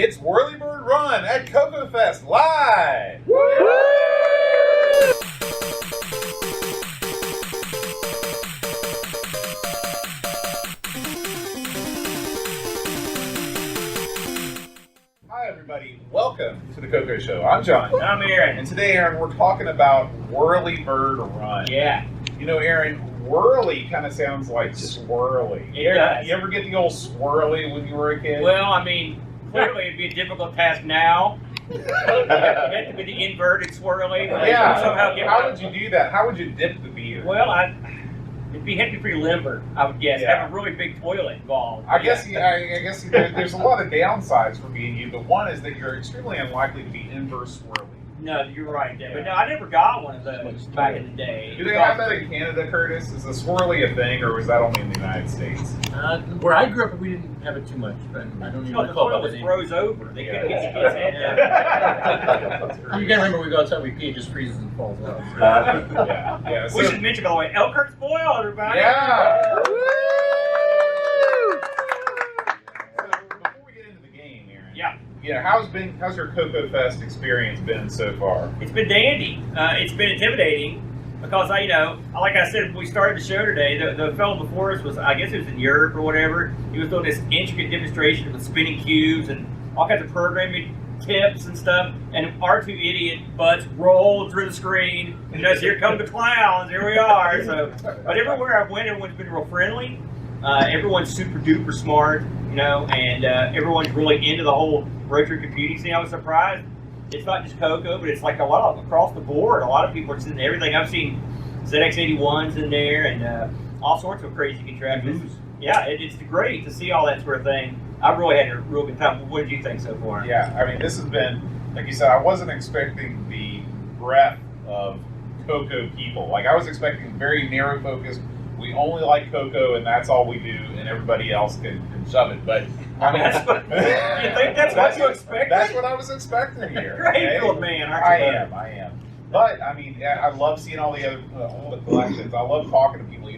It's Whirlybird Run at CoCoFest live! Hi everybody, welcome to the CoCo Show. I'm John. And I'm Aaron. And today, Aaron, we're talking about Whirlybird Run. Yeah. You know, Aaron, whirly kind of sounds like swirly. It does. You ever get the old swirly when you were a kid? Well, I mean, clearly it'd be a difficult task now. You have to be the inverted swirly. But Yeah. somehow get How would you do that? How would you dip the beer? Well, it'd be had to be pretty limber, I would guess. Yeah. Have a really big toilet involved. I guess there's a lot of downsides for being you, but one is that you're extremely unlikely to be inverse swirly. No, you're right there. But no, I never got one of those back in the day. Do they have that in Canada, Curtis? Is the swirly a thing, or was that only in the United States? Where I grew up, we didn't have it too much, but I don't even No, the recall about toilet it. froze over. They couldn't get the kids' head You can't remember we go outside, we pee, it just freezes and falls out. Yeah. We should mention, by the way, Curtis Boyle, everybody. Yeah. Before we get into the game, Aaron. Yeah. How's your CoCo Fest experience been so far? It's been dandy. It's been intimidating because like I said, when we started the show today, the fellow before us was, I guess it was in Europe or whatever. He was doing this intricate demonstration with spinning cubes and all kinds of programming tips and stuff. And our two idiot butts rolled through the screen and just, here come the clowns. Here we are. So, but everywhere I went, everyone's been real friendly. Everyone's super duper smart, and everyone's really into the whole retro computing scene. I was surprised. It's not just CoCo, but it's like a lot of across the board. A lot of people are sitting everything. I've seen ZX81s in there and all sorts of crazy contraptions. Yeah, it's great to see all that sort of thing. I've really had a real good time. What did you think so far? Yeah, I mean, this has been, like you said, I wasn't expecting the breadth of CoCo people. Like, I was expecting very narrow focused. We only like CoCo, and that's all we do, and everybody else can shove it. But I mean, you think that's what you expected? That's what I was expecting here. Great little man, aren't you? I am. But I mean, I love seeing all the other all the collections. I love talking to people.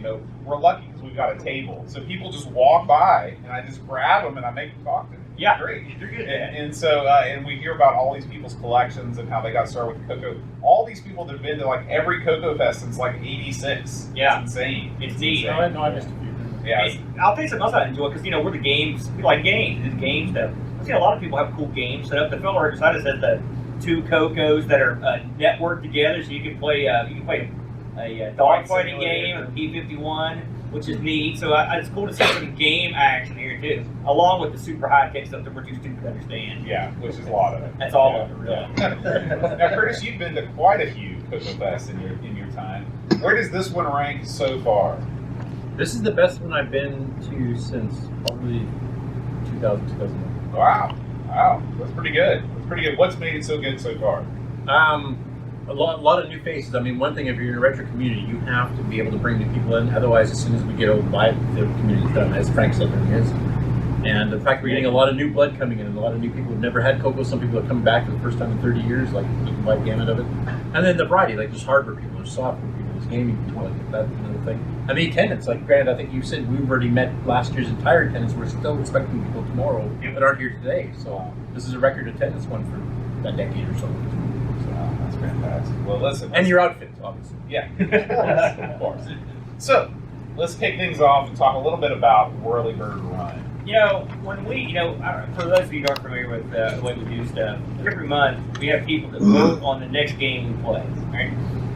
We're lucky because we've got a table, so people just walk by, and I just grab them and I make them talk to them. Yeah, great. They're good. And so, and we hear about all these people's collections and how they got started with CoCo. All these people that have been to like every CoCo Fest since like '86. Yeah, it's insane. It's neat. I missed a few. Yeah, I'll tell you something else I enjoy because we're the games. We like games. It's game stuff. I've seen a lot of people have cool games set up. The fellow right beside us has the two CoCos that are networked together, so you can play a dogfighting game, a P-51, which is neat. So it's cool to see some game action here too, along with the super high tech stuff that we're too stupid to understand. Yeah, which is a lot of it. That's all of it, really. Yeah. Now, Curtis, you've been to quite a few CoCo Fests in your time. Where does this one rank so far? This is the best one I've been to since probably 2001. Wow, that's pretty good. What's made it so good so far? A lot of new faces. I mean, one thing, if you're in a retro community, you have to be able to bring new people in. Otherwise, as soon as we get old, the community's done, as Frank said, there is. And the fact we're getting a lot of new blood coming in, and a lot of new people who've never had CoCo. Some people are coming back for the first time in 30 years, like the wide gamut of it. And then the variety, like there's hardware people, there's software people, there's gaming people, like that's another thing. And the attendance, like Grant, I think you said we've already met last year's entire attendance. We're still expecting people tomorrow that aren't here today. So this is a record attendance one for a decade or so. That's fantastic. Well, listen. And your outfits, obviously. Yeah, of course. So, let's kick things off and talk a little bit about Whirlybird Run. When we, for those of you who aren't familiar with the way we do stuff, every month we have people that vote on the next game we play, right?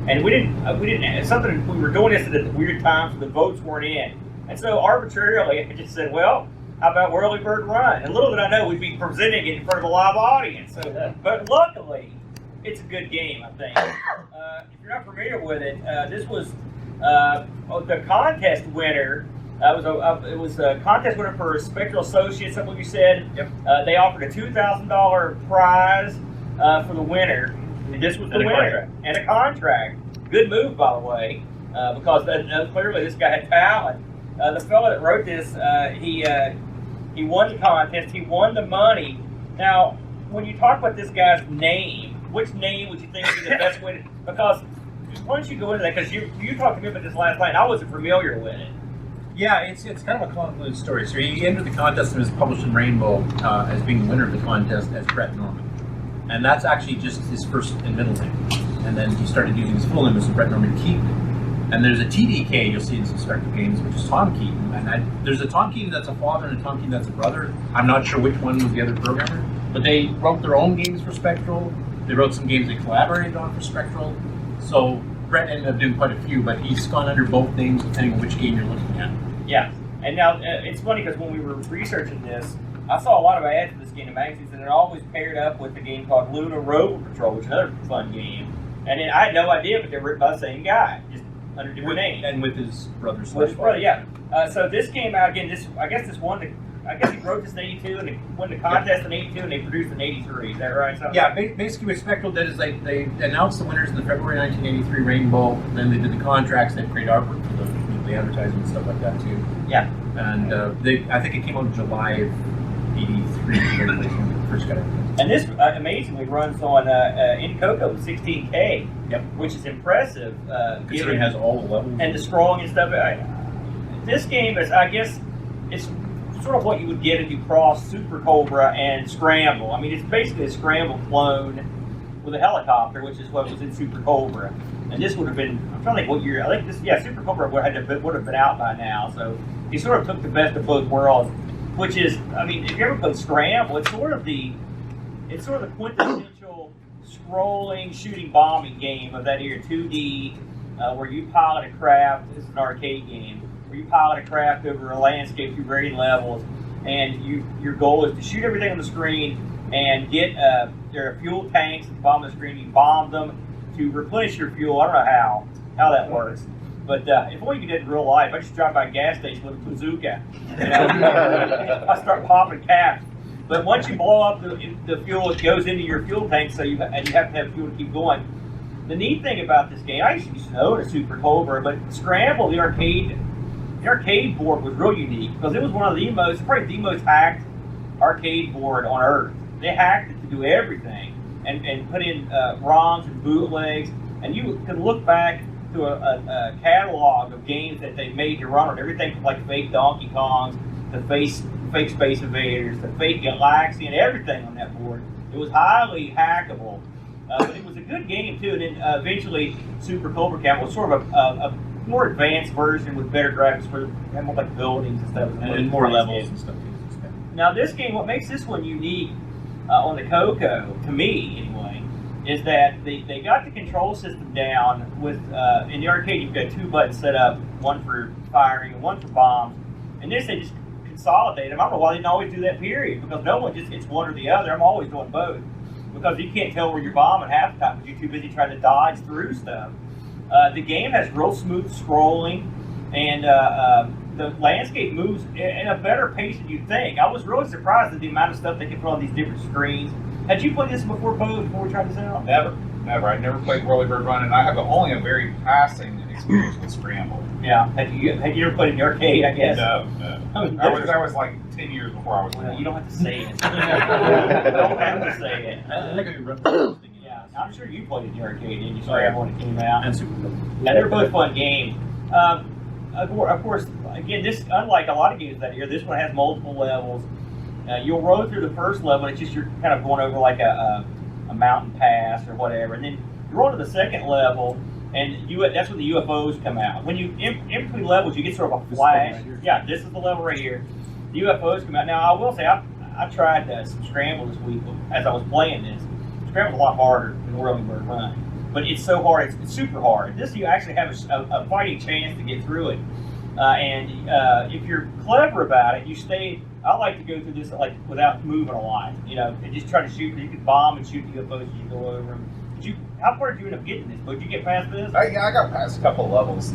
And we didn't, we were doing this at a weird time, so the votes weren't in. And so arbitrarily, I just said, well, how about Whirlybird Run? And little did I know we'd be presenting it in front of a live audience. So, but luckily, it's a good game, I think. If you're not familiar with it, this was the contest winner. It was a contest winner for Spectral Associates, I believe you said. Yep. They offered a $2,000 prize for the winner. And this was the winner. And a contract. Good move, by the way, because clearly this guy had talent. The fellow that wrote this, he won the contest. He won the money. Now, when you talk about this guy's name, which name would you think would be the best way to... Because once you go into that, because you talked to me about this last night, and I wasn't familiar with it. Yeah, it's kind of a convoluted story. So he entered the contest and was published in Rainbow as being the winner of the contest as Brett Norman. And that's actually just his first and middle name. And then he started using his full name as Brett Norman Keaton. And there's a TDK you'll see in some Spectre games, which is Tom Keaton. And there's a Tom Keaton that's a father and a Tom Keaton that's a brother. I'm not sure which one was the other programmer. But they wrote their own games for Spectral. They wrote some games they collaborated on for Spectral. So Brett ended up doing quite a few, but he's gone under both names depending on which game you're looking at. Yeah, and now it's funny because when we were researching this, I saw a lot of ads for this game in magazines, and it always paired up with a game called Luna Rover Patrol, which is another fun game. And then I had no idea, but they're written by the same guy, just under different names. And with his brother. With his brother, yeah. So this came out again. I guess he wrote this in '82 and they won the contest in '82 and they produced in '83. Is that right? Yeah, basically what Spectral did is they announced the winners in the February 1983 Rainbow. Then they did the contracts. They created artwork for the advertising and stuff like that too. Yeah. And I think it came out in July of '83 when they first got it. And this amazingly runs on in CoCo with 16K, yep, which is impressive. Considering it has all the levels and the strong and stuff. This game is, I guess, it's sort of what you would get if you cross Super Cobra and Scramble. I mean, it's basically a Scramble clone with a helicopter, which is what was in Super Cobra. And this would have been, I'm trying to think what year, I think this, yeah, Super Cobra would have been out by now. So he sort of took the best of both worlds, which is, I mean, if you ever played Scramble, it's sort of the quintessential scrolling, shooting, bombing game of that era, 2D, where you pilot a craft. This is an arcade game where you pilot a craft over a landscape through varying levels, and your goal is to shoot everything on the screen and get there are fuel tanks at the bottom of the screen. You bomb them to replenish your fuel. I don't know how that works. But if only you did in real life, I just drive by a gas station with a bazooka. I start popping caps. But once you blow up the fuel, it goes into your fuel tank, so you have to have fuel to keep going. The neat thing about this game, I used to own a Super Cobra, but Scramble, the arcade board was real unique because it was probably the most hacked arcade board on Earth. They hacked it to do everything and put in ROMs and bootlegs, and you can look back to a catalog of games that they made to run on everything from like fake Donkey Kongs to fake Space Invaders, the fake Galaxy, and everything on that board. It was highly hackable, but it was a good game too. And then eventually, Super Cobra Cat was sort of a more advanced version with better graphics for more like buildings and stuff, and more levels and stuff. Now, this game, what makes this one unique on the CoCo, to me anyway, is that they got the control system down with in the arcade. You've got two buttons set up, one for firing and one for bombs. And this they just consolidate them. I don't know why they didn't always do that, period, because no one just hits one or the other. I'm always doing both because you can't tell where you're bombing half the time because you're too busy trying to dodge through stuff. The game has real smooth scrolling, and the landscape moves in a better pace than you'd think. I was really surprised at the amount of stuff they can put on these different screens. Had you played this before, Bo, before we tried this out? Never. I'd never played Whirlybird Run, and I have only a very passing experience with Scramble. Yeah. Had you ever played in the arcade, I guess? No. That was like 10 years before I was born. You don't have to say it. You don't have to say it. I think I could run. Yeah, I'm sure you played in the arcade, didn't you? Scramble when it came out. And Super Bowl. Yeah, they're both fun games. Of course, again, this, unlike a lot of games that year, this one has multiple levels. You'll roll through the first level, it's just you're kind of going over like a mountain pass or whatever, and then you roll to the second level, and that's when the UFOs come out. When you in between levels, you get sort of a flash. Right, yeah, this is the level right here. The UFOs come out. Now, I will say, I tried some Scramble this week as I was playing this. Scramble's a lot harder than Whirlybird Run, but it's so hard. It's super hard. This you actually have a fighting chance to get through it, and if you're clever about it, you stay. I like to go through this like without moving a lot, and just try to shoot. You can bomb and shoot UFOs as you go over them. How far did you end up getting this? Did you get past this? I got past a couple of levels.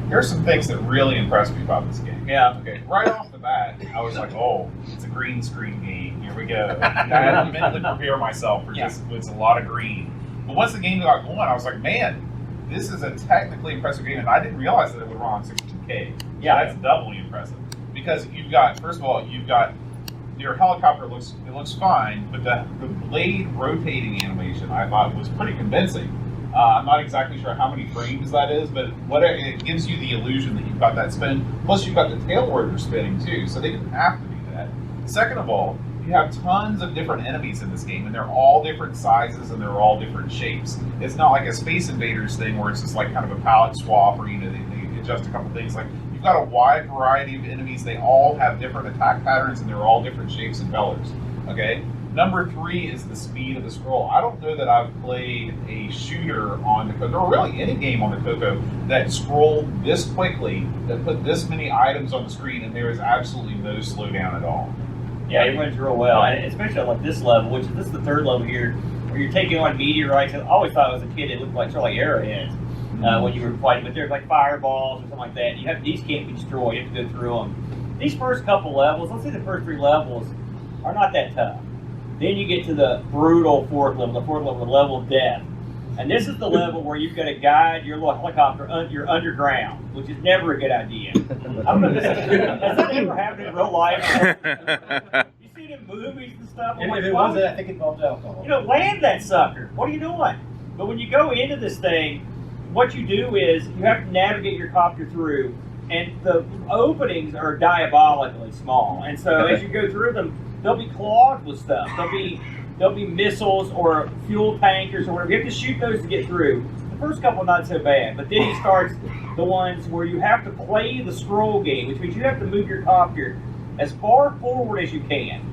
Here's some things that really impressed me about this game. Yeah. Okay. Right off the bat, I was like, "Oh, it's a green screen game. Here we go." I had to mentally prepare myself for just it's a lot of green. But once the game got going, I was like, "Man, this is a technically impressive game," and I didn't realize that it would run on 62K. Yeah, that's doubly impressive because first of all, you've got your helicopter looks fine, but the blade rotating animation I thought was pretty convincing. I'm not exactly sure how many frames that is, but it gives you the illusion that you've got that spin. Plus, you've got the tail rotor spinning too, so they didn't have to do that. Second of all, you have tons of different enemies in this game, and they're all different sizes and they're all different shapes. It's not like a Space Invaders thing where it's just like kind of a palette swap, or they adjust a couple things. Like, you've got a wide variety of enemies. They all have different attack patterns, and they're all different shapes and colors. Okay. Number 3 is the speed of the scroll. I don't know that I've played a shooter on the CoCo, or really any game on the CoCo, that scrolled this quickly, that put this many items on the screen, and there is absolutely no slowdown at all. Yeah, it runs real well, and especially at like this level, which is this is the 3rd level here, where you're taking on meteorites. I always thought as a kid it looked like sort of like arrowheads when you were fighting, but there's like fireballs or something like that. These can't be destroyed. You have to go through them. These first couple levels, let's say the first 3 levels, are not that tough. Then you get to the brutal 4th level, the 4th level, the level of death. And this is the level where you've got to guide your little helicopter, you're underground, which is never a good idea. I don't know if has that ever happened in real life? You see it in movies and stuff? If it was, I think it involved alcohol. Land that sucker. What are you doing? But when you go into this thing, what you do is you have to navigate your copter through, and the openings are diabolically small. And so as you go through them, they'll be clogged with stuff. There'll be missiles or fuel tankers or whatever. You have to shoot those to get through. The first couple not so bad, but then he starts the ones where you have to play the scroll game, which means you have to move your copter as far forward as you can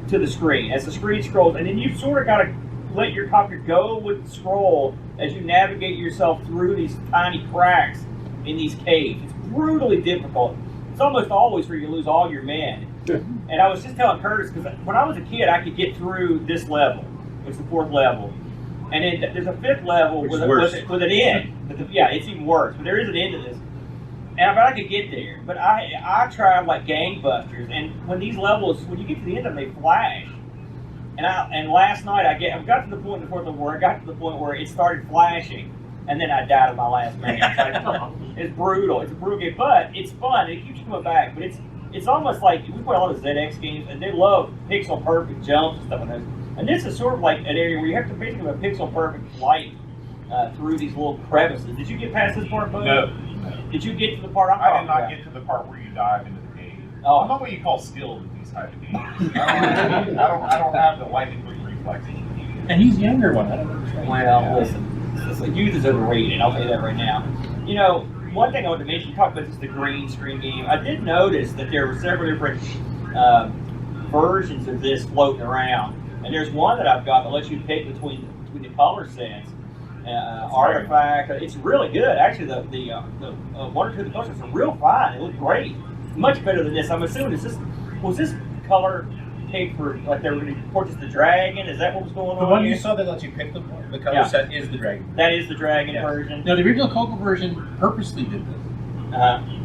to the screen as the screen scrolls, and then you sort of got to let your copter go with the scroll as you navigate yourself through these tiny cracks in these caves. It's brutally difficult. It's almost always where you lose all your men. And I was just telling Curtis, because when I was a kid, I could get through this level, which is the 4th level. And then there's a 5th level with an end. But it's even worse. But there is an end to this. But I could get there. But I tried like gangbusters. And when these levels, when you get to the end of them, they flash. And last night, I got to the point in the 4th level where I got to the point where it started flashing. And then I died of my last man. It's brutal. It's a brutal game. But it's fun. It keeps you coming back. But it's almost like we play a lot of ZX games, and they love pixel perfect jumps and stuff like that. And this is sort of like an area where you have to basically have a pixel perfect flight through these little crevices. Did you get past this part, Bo? No. Did you get to the part I did not get to the part where you dive into the cave. Oh. I'm not what you call skilled in these type of games. I don't have the lightning quick reflexes. And he's the younger one. I don't understand. Well, listen, youth is overrated. I'll tell you that right now. One thing I wanted to mention, you talked about this, the green screen game. I did notice that there were several different versions of this floating around. And there's one that I've got that lets you pick between the color sets. Artifact. It's really good. Actually, the one or two of the color sets are real fine. They look great. Much better than this. I'm assuming was this color tape for like they were going to purchase the dragon? Is that what was going on? The one you saw that lets you pick the color set is the dragon. That is the dragon version. No, the original CoCo version purposely did this.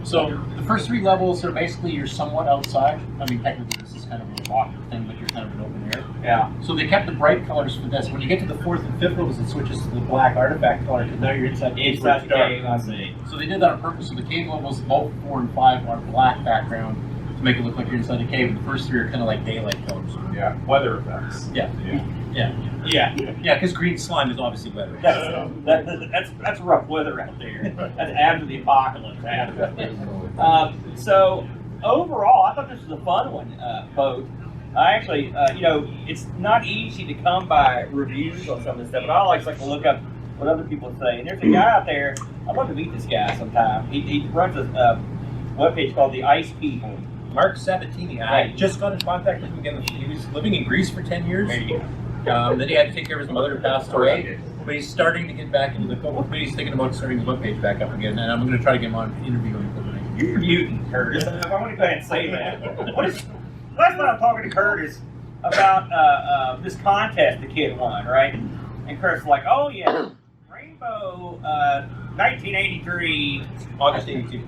So the first 3 levels are basically you're somewhat outside. I mean, technically this is kind of a rock thing, but you're kind of in open air. Yeah. So they kept the bright colors for this. When you get to the 4th and 5th levels, it switches to the black artifact color because now you're inside the cave. I see. So they did that on purpose. So the cave levels, both 4 and 5, are black background to make it look like you're inside the cave. And the first 3 are kind of like daylight colors. Yeah, weather effects. Yeah, because green slime is obviously weather. That's rough weather out there. That's after the apocalypse. So overall, I thought this was a fun one, Boat. I actually, it's not easy to come by reviews on some of this stuff, but I always like to look up what other people say. And there's a guy out there, I'd love to meet this guy sometime. He runs a webpage called The Ice People. Mark Sabatini. I just got in contact with him again. He was living in Greece for 10 years. There you go. Then he had to take care of his mother who passed away. But he's starting to get back into the CoCo. But he's thinking about starting the webpage back up again. And I'm going to try to get him on interviewing. You're mutant, Curtis. I want to go ahead and say that. Last night I was talking to Curtis about this contest the kid won, right? And Curtis was like, oh yeah, Rainbow 1983. August 82.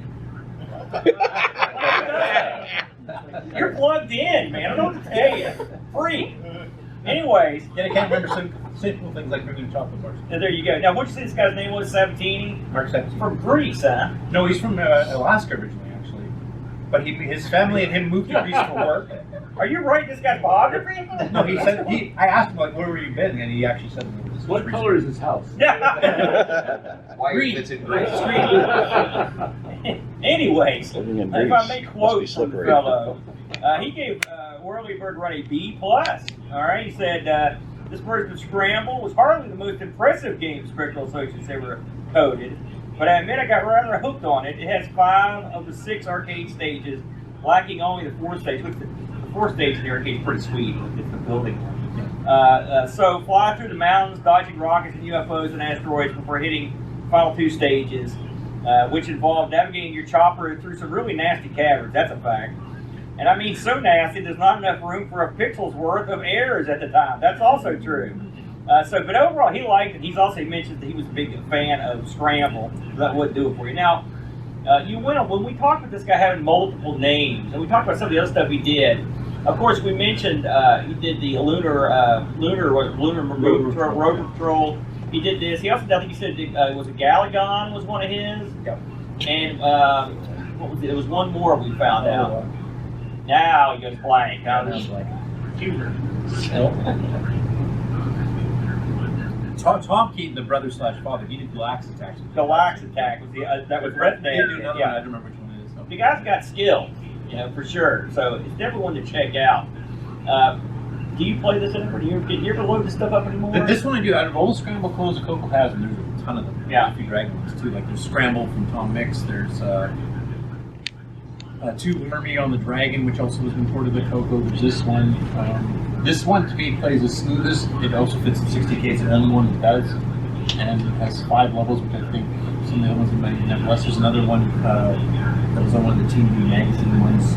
You're plugged in, man. I don't know what to tell you. Freak. Anyways. Yeah, I can't remember simple things like bringing chocolate bars. There you go. Now, what'd you say this guy's name was? Sabatini? Mark Sabatini. From Greece, huh? No, he's from Alaska originally, actually. But his family and him moved to Greece for work. Are you writing this guy's biography? No, he said I asked him like, where were you been, and he actually said, What color is his house? White Green. fits in green. Anyways, Living in if I Greece may must be quote from the slippery. fellow, he gave Whirlybird Run a B+. All right, he said this version of Scramble was hardly the most impressive game Spectral Associates ever coded, but I admit I got rather hooked on it. It has 5 of the 6 arcade stages, lacking only the 4th stage, which the 4th stage in the arcade is pretty sweet. It's the building one. So fly through the mountains, dodging rockets and UFOs and asteroids before hitting the final 2 stages, which involve navigating your chopper through some really nasty caverns. That's a fact. And I mean so nasty, there's not enough room for a pixel's worth of errors at the time. That's also true. But overall, he liked it. He's also mentioned that he was a big fan of Scramble. That wouldn't do it for you. Now, when we talked about this guy having multiple names, and we talked about some of the other stuff he did. Of course, we mentioned he did the lunar rover patrol. He did this. He also, I think he said, was it Galagon was one of his? Yep. And what was it? There was one more we found out. Now he goes blank. Tom Keaton, the brother/father, he did Galax Attack. Galax Attack was that was Red Dead. I don't remember which one it is. The guy's got skill, for sure. So it's definitely one to check out. Do you play this ever? Do you ever load this stuff up anymore? This one I do. Out of all the Scramble clones that CoCo has, and there's a ton of them. Yeah. A few Dragon ones too. Like there's Scramble from Tom Mix. There's 2 Mermy on the Dragon, which also has been ported to CoCo. There's this one. This one to me plays the smoothest. It also fits in 60K. It's the only one that does, and it has 5 levels, which I think some of the other ones might have less. There's another one that was on one of the TV magazine ones.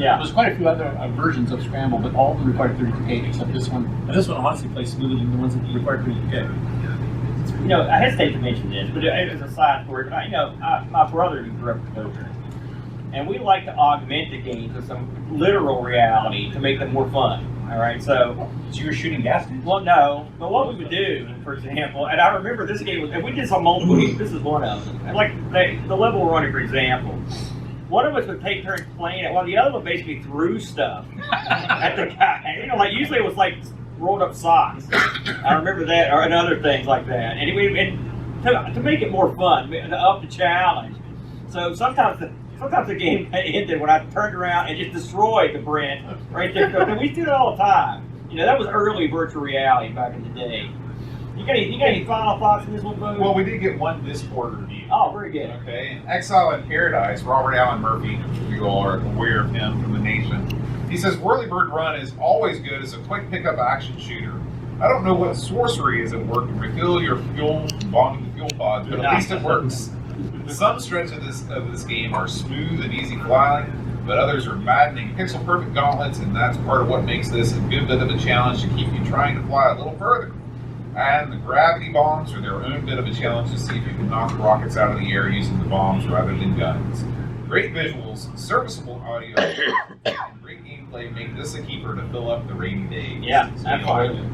Yeah. There's quite a few other versions of Scramble, but all of them require 32K except this one. And this one honestly plays smoother than the ones that require 32K. I hesitate to mention this, but it was a side story. But my brother who grew up with CoCo, and we like to augment the games with some literal reality to make them more fun. All right, so you were shooting gas tanks? Well, no, but what we would do, for example, and I remember this game was, and we did some multiple games. This is one of them. And like the level we're running, for example, one of us would take turns playing it, while the other one basically threw stuff at the guy. Like usually it was like rolled up socks. I remember that, and other things like that. And to make it more fun, to up the challenge. So sometimes the game ended when I turned around and just destroyed the Brent right there. We do that all the time. That was early virtual reality back in the day. You got any final thoughts on this one, Bo? Well, we did get one Discord review. Oh, very good. Okay. Exile in Paradise, Robert Allen Murphy, you all are aware of him from The Nation. He says, Whirlybird Run is always good as a quick pickup action shooter. I don't know what sorcery is at work to refill your fuel, bonding the fuel pods, but at least it works. Some stretches of this game are smooth and easy flying, but others are maddening pixel-perfect gauntlets, and that's part of what makes this a good bit of a challenge to keep you trying to fly a little further. And the gravity bombs are their own bit of a challenge to see if you can knock rockets out of the air using the bombs rather than guns. Great visuals, serviceable audio, and great gameplay make this a keeper to fill up the rainy days. Yeah, absolutely.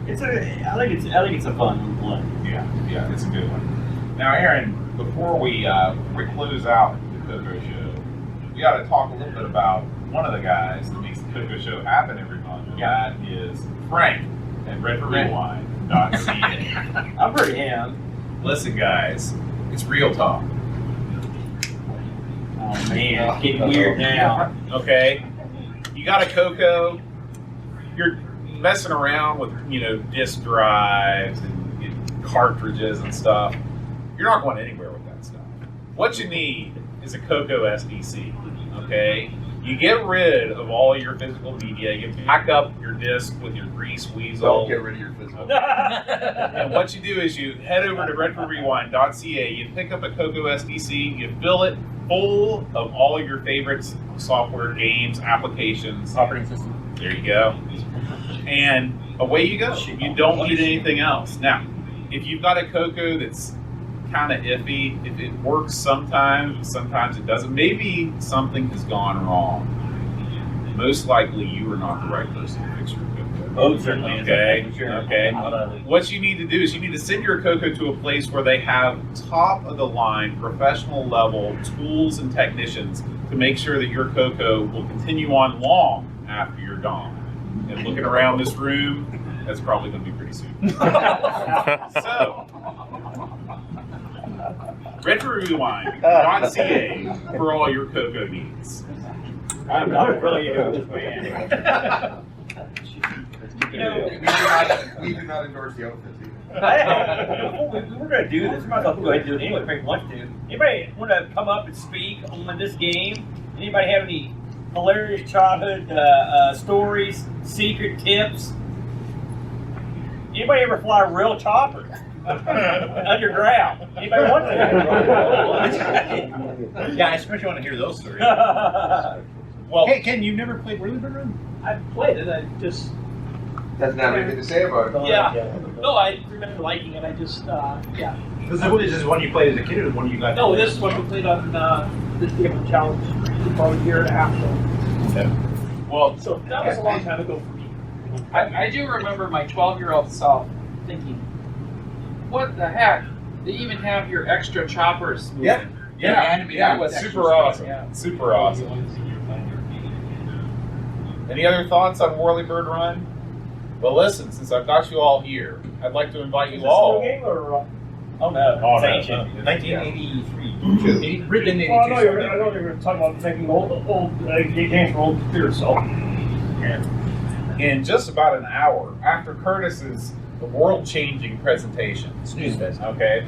I think it's a fun one. Yeah, it's a good one. Now, Aaron, before we close out the CoCo Show, we got to talk a little bit about one of the guys that makes the CoCo Show happen every month, and that is Frank at RedForRewind.ca. I've heard him. Listen, guys, it's real talk. Oh man, it's getting weird now. Okay, you got a CoCo. You're messing around with disk drives and cartridges and stuff. You're not going anywhere with that stuff. What you need is a CoCo SDC. Okay, you get rid of all your physical media. You back up your disk with your grease weasel. Don't get rid of your physical. And what you do is you head over to RedForRewind.ca. You pick up a CoCo SDC. You fill it full of all of your favorite software, games, applications, Operating system. There you go. And away you go. You don't need anything else. Now, if you've got a CoCo that's kind of iffy, if it works sometimes it doesn't, maybe something has gone wrong. Most likely you are not the right person to fix your CoCo. Oh, certainly. Okay. Sure. Okay. What you need to do is you need to send your CoCo to a place where they have top of the line, professional level tools and technicians to make sure that your CoCo will continue on long after you're gone. And looking around this room, that's probably going to be pretty soon. So, RetroRewind.ca for all your CoCo needs. I'm not really a fan. You know, we do not endorse the outfits either. we were going to do this. We might as well go ahead and do it anyway if we want to. Anybody want to come up and speak on this game? Anybody have any hilarious childhood stories, secret tips? Anybody ever fly a real chopper underground? Anybody want to? Yeah, I especially want to hear those stories. Well, Hey, Ken, you've never played Whirlybird Run? I played it. I just Doesn't have anything to say about it. no. I remember liking it. I just yeah. Is this one you played as a kid or the one you got? No, this one we played on the Game of Challenge about a year and a half ago. Okay. well, So that was a long time ago for me. I do remember my 12-year-old self thinking, what the heck? They even have your extra choppers. yeah, that was super awesome. Yeah. Super awesome. Any other thoughts on Whirlybird Run? Well, listen, since I've got you all here, I'd like to invite you all. Game or, Oh no, Oh, it's no, ancient. 1983. Written in 82. I know you were talking about making old games for old computers. So In just about an hour after Curtis's world-changing presentation, Snooze fest. okay,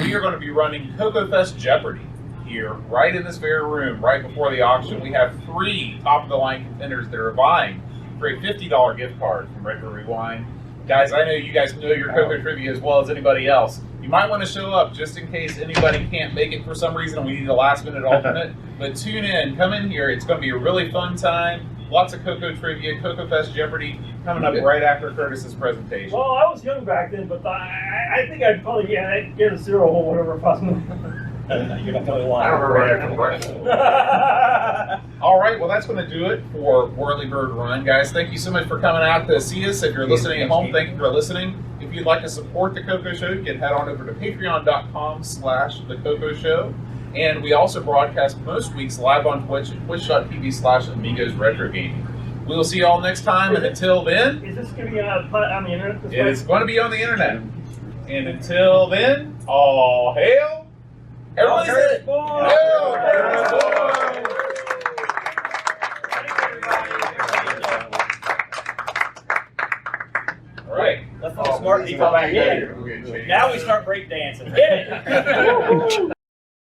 we are going to be running CoCoFest Jeopardy here, right in this very room, right before the auction. We have 3 top-of-the-line contenders that are vying for a $50 gift card from Retro Rewind. Guys, I know you guys know your CoCo trivia as well as anybody else. You might want to show up just in case anybody can't make it for some reason and we need a last-minute alternate. But tune in, come in here. It's going to be a really fun time. Lots of CoCo trivia, CoCoFest Jeopardy coming up right after Curtis's presentation. well, I was young back then, but I think I'd probably get a 0 or whatever possible. You're not the only I don't remember that question. All right, well, that's going to do it for Whirlybird Run, guys. Thank you so much for coming out to see us. If you're listening at home, thank you for listening. If you'd like to support the CoCo Show, you can head on over to patreon.com/theCoCo Show. And we also broadcast most weeks live on Twitch at twitch.tv/Amigos Retro Gaming. We will see you all next time, and until then, Is this going to be on the internet? This it is going to be on the internet. And until then, all hail. Everybody say it. Boyle. Hail Curtis Boyle. All right. Let's not smart people back in. Now we start break dancing. Hit it.